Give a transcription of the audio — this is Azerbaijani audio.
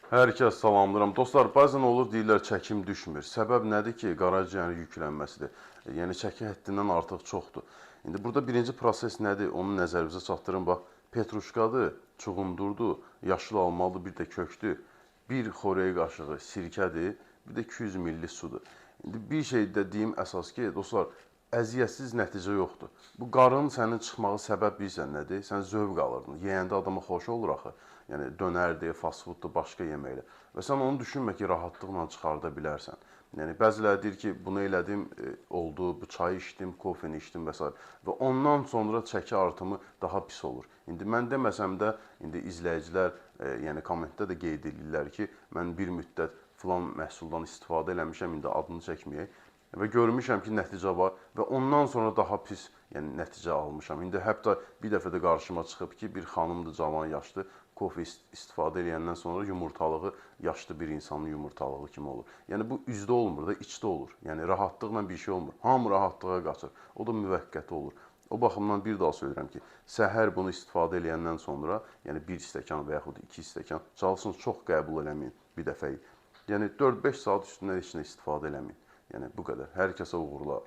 Hər kəs salamlayıram. Dostlar, bəzən olur deyirlər çəkim düşmür. Səbəb nədir ki? Qaraciyərin yüklənməsidir. Yəni çəki həddindən artıq çoxdur. İndi burada birinci proses nədir? Onu nəzərinizə çatdırın. Bax, petruşkadır, çuğundurdur, yaşıl almalıdır, bir də kökdür. Bir xörək qaşığı sirkədir, bir də 200 milli sudur. İndi bir şey də deyim əsas ki, dostlar, əziyyətsiz nəticə yoxdur. Bu qarın sənin çıxmağı səbəb bilirsən nədir? Sən zövq alırdın. Yeyəndə adama xoş olur axı. Yəni dönərdir, fast fooddur, başqa yeməklər. Və sən onu düşünmə ki, rahatlıqla çıxarda bilərsən. Yəni bəziləri deyir ki, bunu elədim, oldu, bu çayı içdim, kofeni içdim və s. Və ondan sonra çəki artımı daha pis olur. İndi mən deməsəm də, indi izləyicilər, yəni kommentdə də qeyd edirlər ki, mən bir müddət filan məhsuldan istifadə eləmişəm, indi adını çəkməyək. Və görmüşəm ki, nəticə var və ondan sonra daha pis, yəni nəticə almışam. İndi hətta bir dəfə də qarşıma çıxıb ki, bir xanımdır, cavan yaşlı, kofe istifadə edəndən sonra yumurtalığı yaşlı bir insanın yumurtalığı kimi olur. Yəni bu üzdə olmur da, içdə olur. Yəni rahatlıqla bir şey olmur. Hamı rahatlığa qaçır. O da müvəqqəti olur. O baxımdan bir daha söylürəm ki, səhər bunu istifadə edəndən sonra, yəni 1 stəkan və yaxud 2 stəkan, çalışın çox qəbul eləməyin bir dəfəyi. Yəni 4-5 saat üstündən heç nə istifadə eləməyin. Yəni bu qədər. Hər kəsə uğurlar.